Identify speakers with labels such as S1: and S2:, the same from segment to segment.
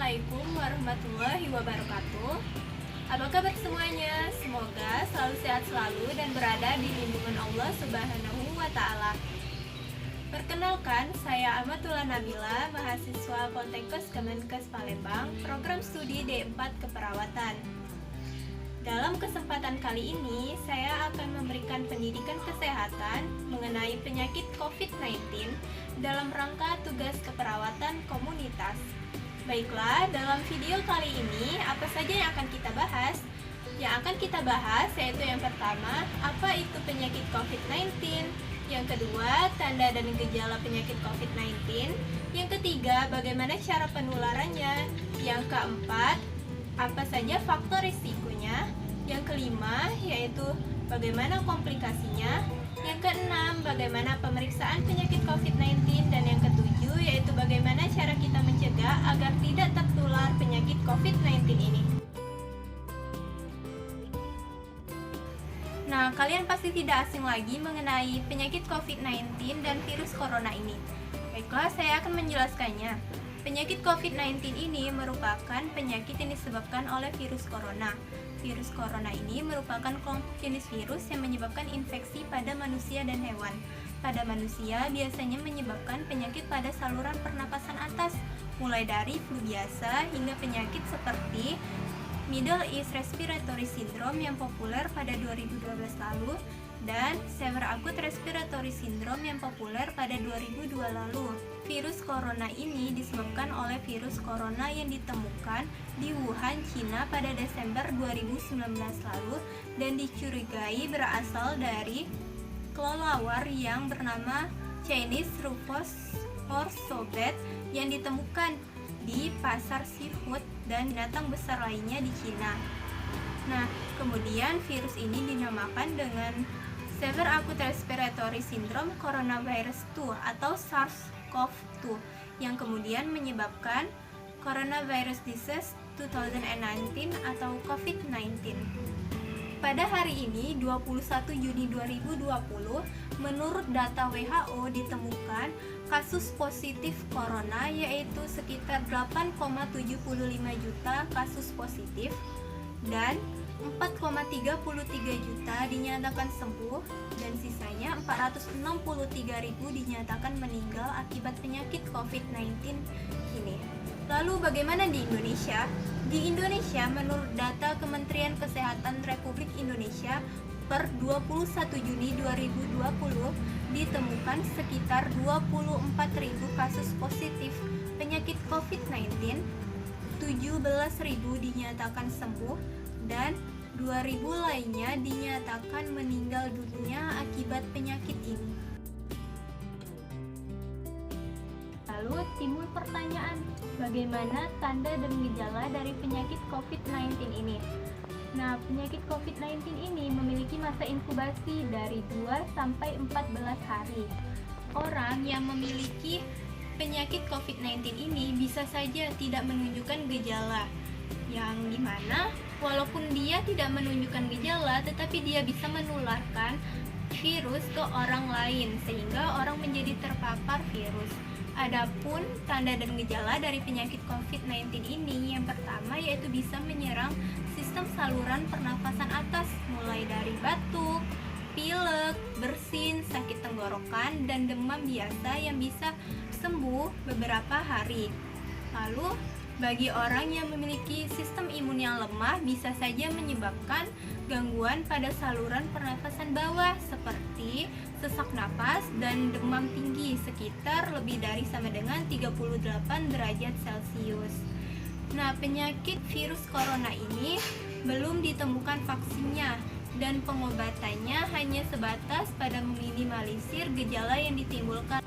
S1: Assalamualaikum warahmatullahi wabarakatuh. Apa kabar semuanya? Semoga selalu sehat selalu dan berada di lindungan Allah Subhanahu wa Ta'ala. Perkenalkan, saya Amatullah Nabila, mahasiswa Poltekkes Kemenkes Palembang, program studi D4 Keperawatan. Dalam kesempatan kali ini, saya akan memberikan pendidikan kesehatan mengenai penyakit COVID-19 dalam rangka tugas keperawatan komunitas. Baiklah, dalam video kali ini, apa saja yang akan kita bahas? Yang akan kita bahas yaitu yang pertama, apa itu penyakit COVID-19? Yang kedua, tanda dan gejala penyakit COVID-19. Yang ketiga, bagaimana cara penularannya? Yang keempat, apa saja faktor risikonya? Yang kelima, yaitu bagaimana komplikasinya? Yang keenam, bagaimana pemeriksaan penyakit COVID-19? Dan yang ketujuh, yaitu bagaimana cara kita mencegah agar tidak tertular penyakit COVID-19 ini. Nah, kalian pasti tidak asing lagi mengenai penyakit COVID-19 dan virus corona ini. Baiklah, saya akan menjelaskannya. Penyakit COVID-19 ini merupakan penyakit yang disebabkan oleh virus corona. Virus corona ini merupakan kelompok jenis virus yang menyebabkan infeksi pada manusia dan hewan. Pada manusia biasanya menyebabkan penyakit pada saluran pernapasan atas, mulai dari flu biasa hingga penyakit seperti Middle East Respiratory Syndrome yang populer pada 2012 lalu dan Severe Acute Respiratory Syndrome yang populer pada 2002 lalu. Virus corona ini disebabkan oleh virus corona yang ditemukan di Wuhan, Cina pada Desember 2019 lalu dan dicurigai berasal dari kelelawar yang bernama Chinese Rufous Orsobet yang ditemukan di pasar seafood dan binatang besar lainnya di Cina. Nah, kemudian virus ini dinamakan dengan Severe Acute Respiratory Syndrome Coronavirus 2 atau SARS-CoV-2 yang kemudian menyebabkan Coronavirus Disease 2019 atau COVID-19. Pada hari ini, 21 Juni 2020, menurut data WHO ditemukan kasus positif corona yaitu sekitar 8,75 juta kasus positif dan 4,33 juta dinyatakan sembuh dan sisanya 463.000 dinyatakan meninggal akibat penyakit COVID-19 ini. Lalu bagaimana di Indonesia? Di Indonesia menurut data Kementerian Kesehatan Republik Indonesia per 21 Juni 2020 ditemukan sekitar 24.000 kasus positif penyakit COVID-19, 17.000 dinyatakan sembuh dan 2.000 lainnya dinyatakan meninggal dunia akibat penyakit ini. Lalu timbul pertanyaan, bagaimana tanda dan gejala dari penyakit COVID-19 ini? Nah, penyakit COVID-19 ini memiliki masa inkubasi dari 2 sampai 14 hari. Orang yang memiliki penyakit COVID-19 ini bisa saja tidak menunjukkan gejala, yang dimana walaupun dia tidak menunjukkan gejala, tetapi dia bisa menularkan virus ke orang lain sehingga orang menjadi terpapar virus. Adapun tanda dan gejala dari penyakit COVID-19 ini, yang pertama yaitu bisa menyerang sistem saluran pernafasan atas, mulai dari batuk, pilek, bersin, sakit tenggorokan, dan demam biasa yang bisa sembuh beberapa hari. Lalu, bagi orang yang memiliki sistem imun yang lemah bisa saja menyebabkan gangguan pada saluran pernafasan bawah seperti sesak napas dan demam tinggi sekitar lebih dari sama dengan 38 derajat Celcius. Nah, penyakit virus corona ini belum ditemukan vaksinnya dan pengobatannya hanya sebatas pada meminimalisir gejala yang ditimbulkan.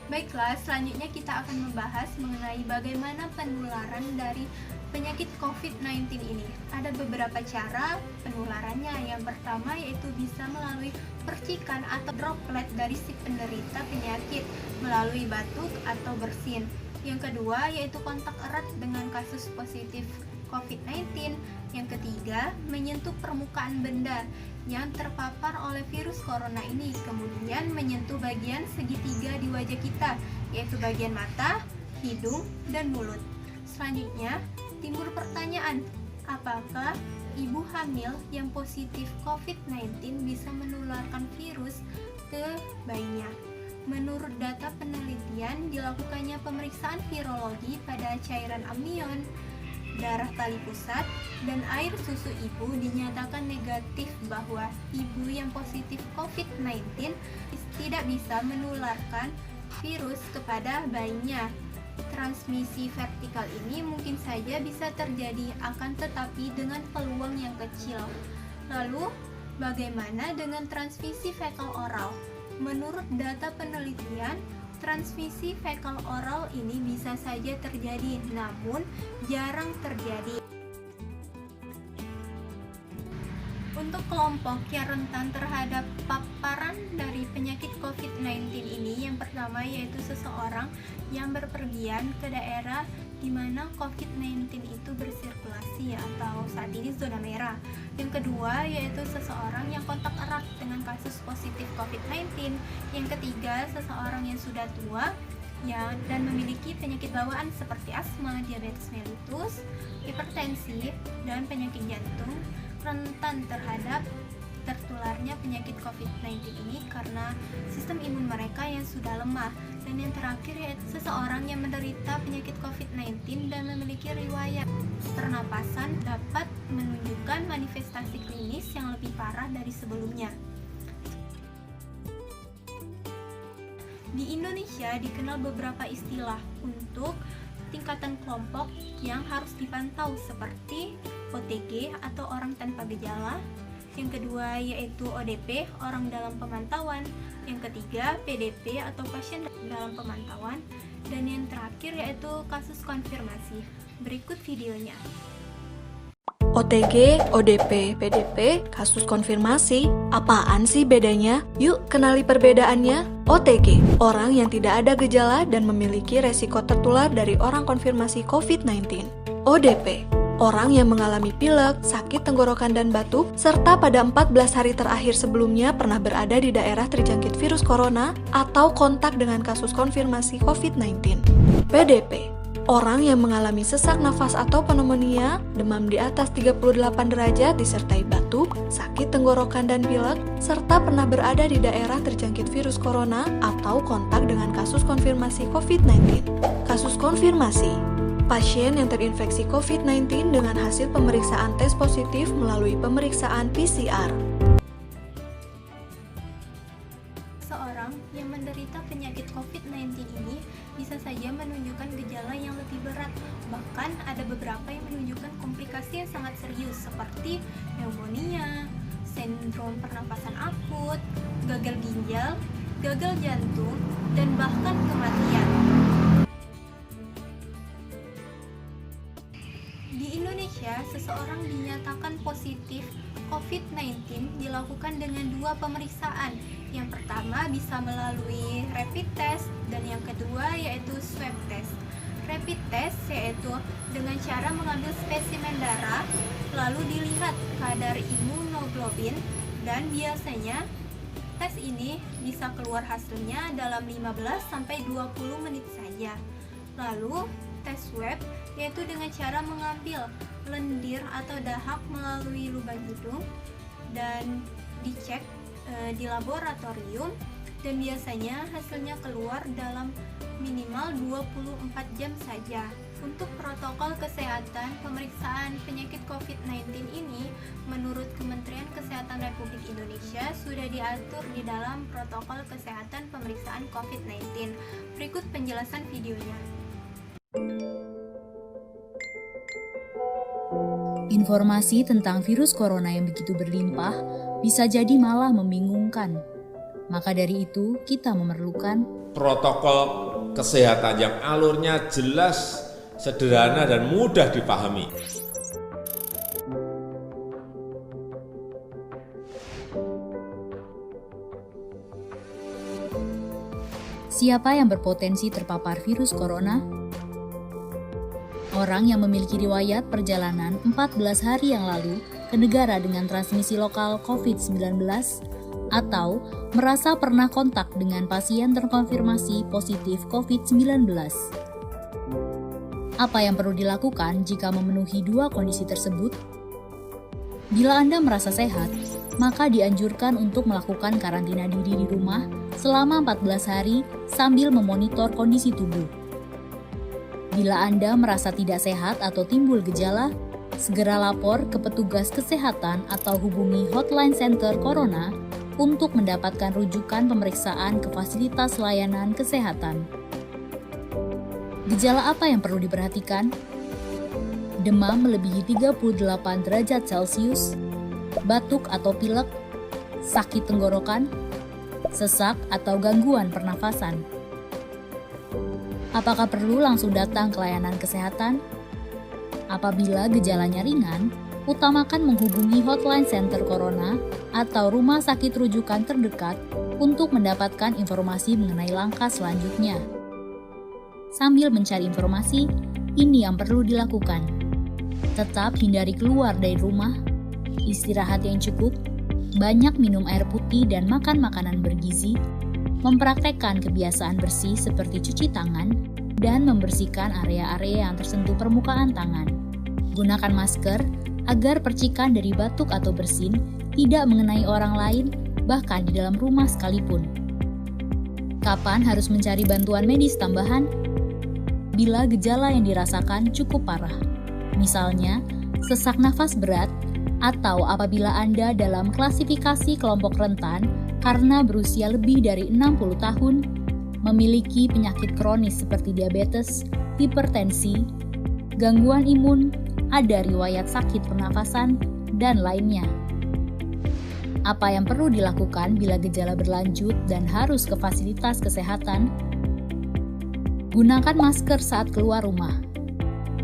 S1: Baiklah, selanjutnya kita akan membahas mengenai bagaimana penularan dari penyakit COVID-19 ini. Ada beberapa cara penularannya. Yang pertama yaitu bisa melalui percikan atau droplet dari si penderita penyakit melalui batuk atau bersin. Yang kedua yaitu kontak erat dengan kasus positif COVID-19. Yang ketiga, menyentuh permukaan benda yang terpapar oleh virus corona ini, kemudian menyentuh bagian segitiga di wajah kita, yaitu bagian mata, hidung, dan mulut. Selanjutnya, timbul pertanyaan, apakah ibu hamil yang positif COVID-19 bisa menularkan virus ke bayinya? Menurut data penelitian, dilakukannya pemeriksaan virologi pada cairan amnion, darah tali pusat, dan air susu ibu dinyatakan negatif bahwa ibu yang positif COVID-19 tidak bisa menularkan virus kepada bayinya. Transmisi vertikal ini mungkin saja bisa terjadi, akan tetapi dengan peluang yang kecil. Lalu, bagaimana dengan transmisi fekal oral? Menurut data penelitian, transmisi fekal oral ini bisa saja terjadi, namun jarang terjadi. Untuk kelompok yang rentan terhadap paparan dari penyakit COVID-19 ini, yang pertama yaitu seseorang yang berpergian ke daerah di mana COVID-19 itu bersirkulasi atau saat ini zona merah. Yang kedua yaitu seseorang yang kontak erat dengan kasus positif COVID-19. Yang ketiga, seseorang yang sudah tua dan memiliki penyakit bawaan seperti asma, diabetes mellitus, hipertensi, dan penyakit jantung rentan terhadap tertularnya penyakit COVID-19 ini karena sistem imun mereka yang sudah lemah. Dan yang terakhir yaitu seseorang yang menderita penyakit COVID-19 dan memiliki riwayat pernapasan dapat menunjukkan manifestasi klinis yang lebih parah dari sebelumnya. Di Indonesia dikenal beberapa istilah untuk tingkatan kelompok yang harus dipantau seperti OTG atau orang tanpa gejala. Yang kedua yaitu ODP, orang dalam pemantauan. Yang ketiga PDP atau pasien dalam pemantauan. Dan yang terakhir yaitu kasus konfirmasi. Berikut videonya.
S2: OTG, ODP, PDP, kasus konfirmasi. Apaan sih bedanya? Yuk kenali perbedaannya. OTG, orang yang tidak ada gejala dan memiliki resiko tertular dari orang konfirmasi COVID-19. ODP, orang yang mengalami pilek, sakit tenggorokan dan batuk, serta pada 14 hari terakhir sebelumnya pernah berada di daerah terjangkit virus corona atau kontak dengan kasus konfirmasi COVID-19. PDP, orang yang mengalami sesak nafas atau pneumonia, demam di atas 38 derajat disertai batuk, sakit tenggorokan dan pilek, serta pernah berada di daerah terjangkit virus corona atau kontak dengan kasus konfirmasi COVID-19. Kasus konfirmasi, pasien yang terinfeksi COVID-19 dengan hasil pemeriksaan tes positif melalui pemeriksaan PCR.
S1: Seorang yang menderita penyakit COVID-19 ini bisa saja menunjukkan gejala yang lebih berat. Bahkan ada beberapa yang menunjukkan komplikasi yang sangat serius seperti pneumonia, sindrom pernapasan akut, gagal ginjal, gagal jantung, dan bahkan kematian. Di Indonesia, seseorang dinyatakan positif COVID-19 dilakukan dengan 2 pemeriksaan. Yang pertama bisa melalui rapid test dan yang kedua yaitu swab test. Rapid test yaitu dengan cara mengambil spesimen darah lalu dilihat kadar imunoglobin dan biasanya tes ini bisa keluar hasilnya dalam 15-20 menit saja. Lalu tes swab yaitu dengan cara mengambil lendir atau dahak melalui lubang hidung dan dicek di laboratorium dan biasanya hasilnya keluar dalam minimal 24 jam saja. Untuk protokol kesehatan pemeriksaan penyakit COVID-19 ini menurut Kementerian Kesehatan Republik Indonesia sudah diatur di dalam protokol kesehatan pemeriksaan COVID-19. Berikut penjelasan videonya.
S3: Informasi tentang virus corona yang begitu berlimpah bisa jadi malah membingungkan. Maka dari itu, kita memerlukan
S4: protokol kesehatan yang alurnya jelas, sederhana, dan mudah dipahami.
S3: Siapa yang berpotensi terpapar virus corona? Orang yang memiliki riwayat perjalanan 14 hari yang lalu ke negara dengan transmisi lokal COVID-19 atau merasa pernah kontak dengan pasien terkonfirmasi positif COVID-19. Apa yang perlu dilakukan jika memenuhi dua kondisi tersebut? Bila Anda merasa sehat, maka dianjurkan untuk melakukan karantina diri di rumah selama 14 hari sambil memonitor kondisi tubuh. Bila Anda merasa tidak sehat atau timbul gejala, segera lapor ke petugas kesehatan atau hubungi hotline center Corona untuk mendapatkan rujukan pemeriksaan ke fasilitas layanan kesehatan. Gejala apa yang perlu diperhatikan? Demam melebihi 38 derajat Celcius, batuk atau pilek, sakit tenggorokan, sesak atau gangguan pernafasan. Apakah perlu langsung datang ke layanan kesehatan? Apabila gejalanya ringan, utamakan menghubungi hotline center Corona atau rumah sakit rujukan terdekat untuk mendapatkan informasi mengenai langkah selanjutnya. Sambil mencari informasi, ini yang perlu dilakukan. Tetap hindari keluar dari rumah, istirahat yang cukup, banyak minum air putih dan makan makanan bergizi, mempraktekkan kebiasaan bersih seperti cuci tangan, dan membersihkan area-area yang tersentuh permukaan tangan. Gunakan masker agar percikan dari batuk atau bersin tidak mengenai orang lain, bahkan di dalam rumah sekalipun. Kapan harus mencari bantuan medis tambahan? Bila gejala yang dirasakan cukup parah. Misalnya, sesak nafas berat, atau apabila Anda dalam klasifikasi kelompok rentan karena berusia lebih dari 60 tahun, memiliki penyakit kronis seperti diabetes, hipertensi, gangguan imun, ada riwayat sakit pernafasan, dan lainnya. Apa yang perlu dilakukan bila gejala berlanjut dan harus ke fasilitas kesehatan? Gunakan masker saat keluar rumah.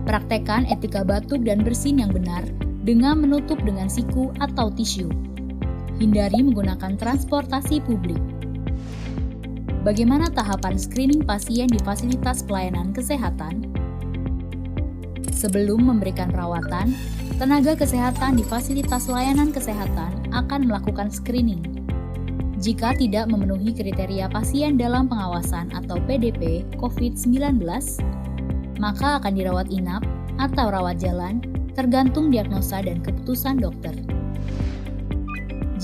S3: Praktekkan etika batuk dan bersin yang benar dengan menutup dengan siku atau tisu. Hindari menggunakan transportasi publik. Bagaimana tahapan screening pasien di fasilitas pelayanan kesehatan? Sebelum memberikan perawatan, tenaga kesehatan di fasilitas layanan kesehatan akan melakukan screening. Jika tidak memenuhi kriteria pasien dalam pengawasan atau PDP COVID-19, maka akan dirawat inap atau rawat jalan, tergantung diagnosa dan keputusan dokter.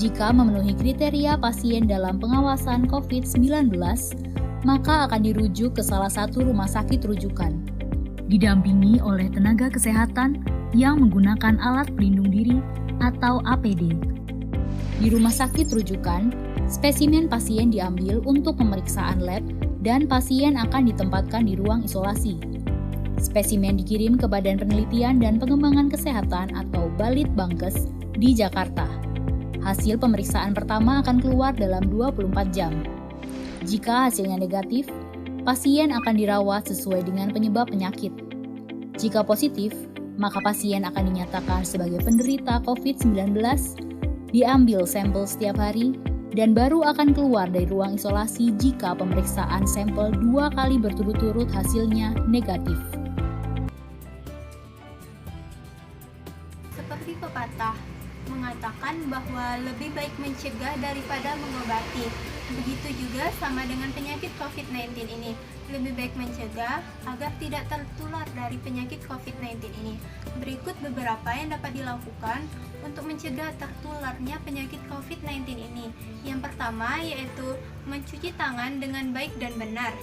S3: Jika memenuhi kriteria pasien dalam pengawasan COVID-19, maka akan dirujuk ke salah satu rumah sakit rujukan, didampingi oleh tenaga kesehatan yang menggunakan alat pelindung diri atau APD. Di rumah sakit rujukan, spesimen pasien diambil untuk pemeriksaan lab dan pasien akan ditempatkan di ruang isolasi. Spesimen dikirim ke Badan Penelitian dan Pengembangan Kesehatan atau Balitbangkes di Jakarta. Hasil pemeriksaan pertama akan keluar dalam 24 jam. Jika hasilnya negatif, pasien akan dirawat sesuai dengan penyebab penyakit. Jika positif, maka pasien akan dinyatakan sebagai penderita COVID-19, diambil sampel setiap hari, dan baru akan keluar dari ruang isolasi jika pemeriksaan sampel 2 kali berturut-turut hasilnya negatif.
S1: Seperti pepatah mengatakan bahwa lebih baik mencegah daripada mengobati. Begitu juga sama dengan penyakit COVID-19 ini. Lebih baik mencegah agar tidak tertular dari penyakit COVID-19 ini. Berikut beberapa yang dapat dilakukan untuk mencegah tertularnya penyakit COVID-19 ini. Yang pertama yaitu mencuci tangan dengan baik dan benar.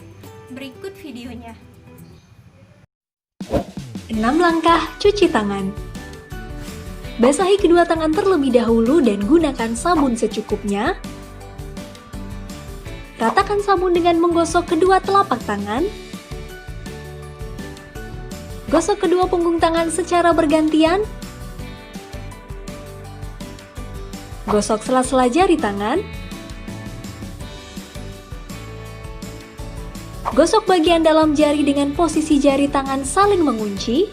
S1: Berikut videonya.
S2: 6 langkah cuci tangan. Basahi kedua tangan terlebih dahulu dan gunakan sabun secukupnya. Ratakan sabun dengan menggosok kedua telapak tangan. Gosok kedua punggung tangan secara bergantian. Gosok sela-sela jari tangan. Gosok bagian dalam jari dengan posisi jari tangan saling mengunci.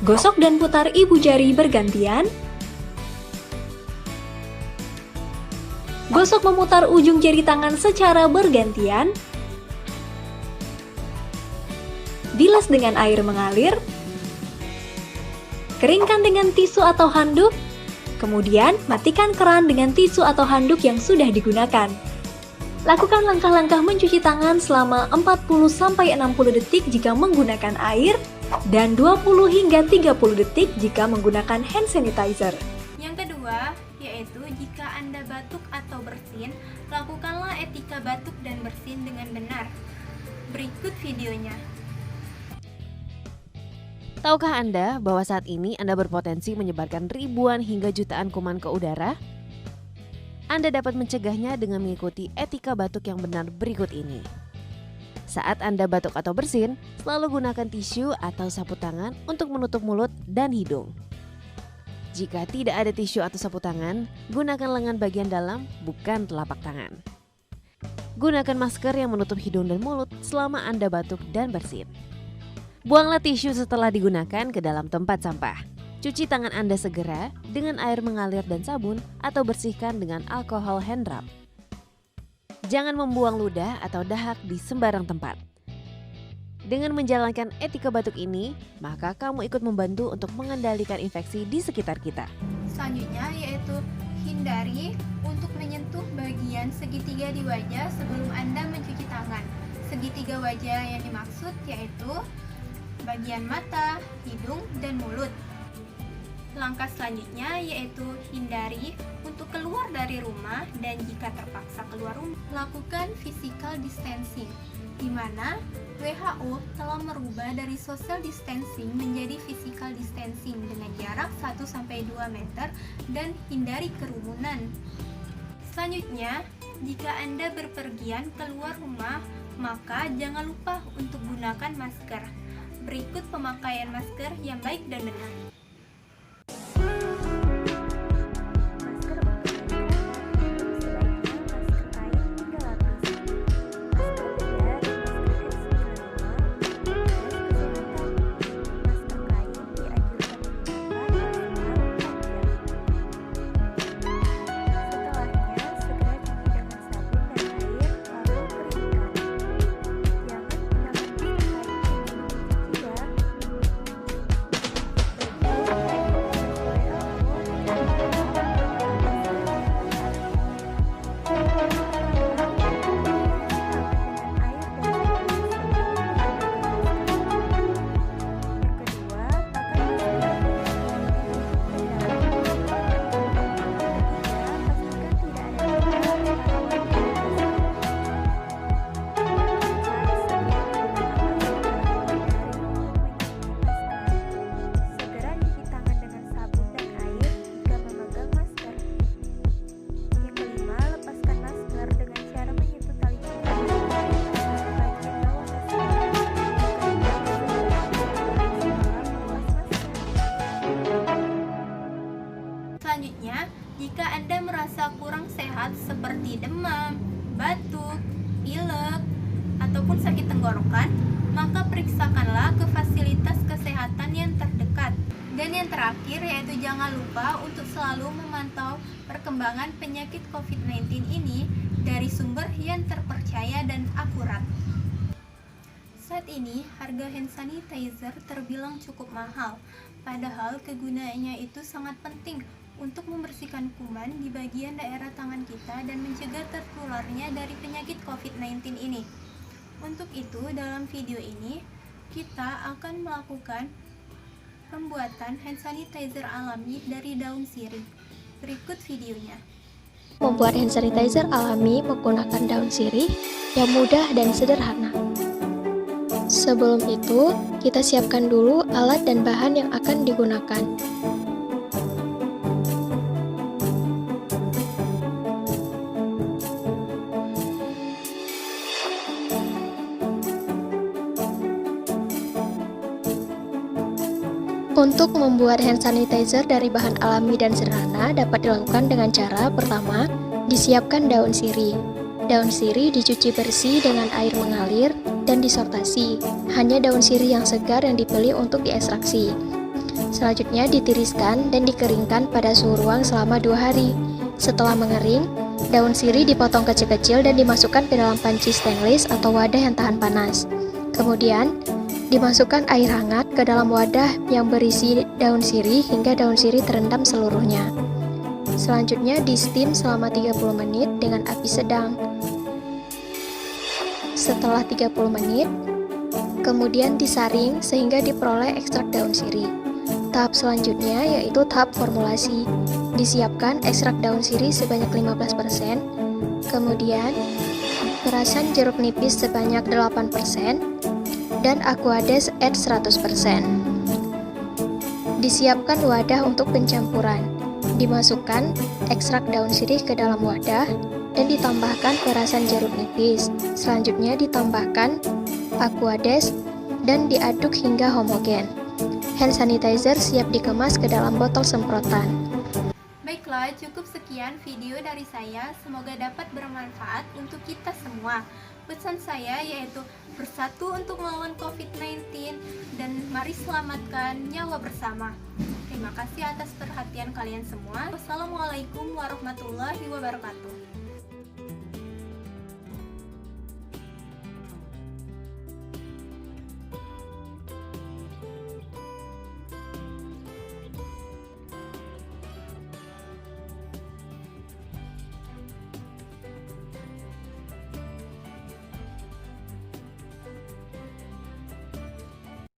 S2: Gosok dan putar ibu jari bergantian. Gosok memutar ujung jari tangan secara bergantian. Bilas dengan air mengalir. Keringkan dengan tisu atau handuk. Kemudian matikan keran dengan tisu atau handuk yang sudah digunakan. Lakukan langkah-langkah mencuci tangan selama 40-60 detik jika menggunakan air dan 20 hingga 30 detik jika menggunakan hand sanitizer.
S1: Yang kedua, yaitu jika Anda batuk atau bersin, lakukanlah etika batuk dan bersin dengan benar. Berikut videonya.
S5: Tahukah Anda bahwa saat ini Anda berpotensi menyebarkan ribuan hingga jutaan kuman ke udara? Anda dapat mencegahnya dengan mengikuti etika batuk yang benar berikut ini. Saat Anda batuk atau bersin, selalu gunakan tisu atau sapu tangan untuk menutup mulut dan hidung. Jika tidak ada tisu atau sapu tangan, gunakan lengan bagian dalam, bukan telapak tangan. Gunakan masker yang menutup hidung dan mulut selama Anda batuk dan bersin. Buanglah tisu setelah digunakan ke dalam tempat sampah. Cuci tangan Anda segera dengan air mengalir dan sabun atau bersihkan dengan alkohol hand rub. Jangan membuang ludah atau dahak di sembarang tempat. Dengan menjalankan etika batuk ini, maka kamu ikut membantu untuk mengendalikan infeksi di sekitar kita.
S1: Selanjutnya yaitu hindari untuk menyentuh bagian segitiga di wajah sebelum Anda mencuci tangan. Segitiga wajah yang dimaksud yaitu bagian mata, hidung, dan mulut. Langkah selanjutnya yaitu hindari untuk keluar dari rumah dan jika terpaksa keluar rumah, lakukan physical distancing, di mana WHO telah merubah dari social distancing menjadi physical distancing dengan jarak 1-2 meter dan hindari kerumunan. Selanjutnya, jika Anda berpergian keluar rumah, maka jangan lupa untuk gunakan masker. Berikut pemakaian masker yang baik dan benar. Selanjutnya, jika Anda merasa kurang sehat seperti demam, batuk, pilek, ataupun sakit tenggorokan, maka periksakanlah ke fasilitas kesehatan yang terdekat. Dan yang terakhir yaitu jangan lupa untuk selalu memantau perkembangan penyakit COVID-19 ini dari sumber yang terpercaya dan akurat. Saat ini, harga hand sanitizer terbilang cukup mahal, padahal kegunaannya itu sangat penting untuk membersihkan kuman di bagian daerah tangan kita dan mencegah tertularnya dari penyakit COVID-19 ini. Untuk itu, dalam video ini, kita akan melakukan pembuatan hand sanitizer alami dari daun sirih. Berikut videonya.
S6: Membuat hand sanitizer alami menggunakan daun sirih yang mudah dan sederhana. Sebelum itu, kita siapkan dulu alat dan bahan yang akan digunakan. Untuk membuat hand sanitizer dari bahan alami dan sederhana dapat dilakukan dengan cara pertama, disiapkan daun sirih. Daun sirih dicuci bersih dengan air mengalir dan disortasi. Hanya daun sirih yang segar yang dipilih untuk diekstraksi. Selanjutnya ditiriskan dan dikeringkan pada suhu ruang selama 2 hari. Setelah mengering, daun sirih dipotong kecil-kecil dan dimasukkan ke dalam panci stainless atau wadah yang tahan panas. Kemudian, dimasukkan air hangat ke dalam wadah yang berisi daun sirih hingga daun sirih terendam seluruhnya. Selanjutnya di steam selama 30 menit dengan api sedang. setelah 30 menit, kemudian disaring sehingga diperoleh ekstrak daun sirih. Tahap selanjutnya yaitu tahap formulasi. Disiapkan ekstrak daun sirih sebanyak 15%, kemudian perasan jeruk nipis sebanyak 8%, dan Aquades add 100%. Disiapkan wadah untuk pencampuran. Dimasukkan ekstrak daun sirih ke dalam wadah dan ditambahkan perasan jeruk nipis. Selanjutnya ditambahkan Aquades dan diaduk hingga homogen. Hand sanitizer siap dikemas ke dalam botol semprotan.
S1: Baiklah, cukup sekian video dari saya. Semoga dapat bermanfaat untuk kita semua. Pesan saya yaitu bersatu untuk melawan COVID-19 dan mari selamatkan nyawa bersama. Terima kasih atas perhatian kalian semua. Wassalamualaikum warahmatullahi wabarakatuh.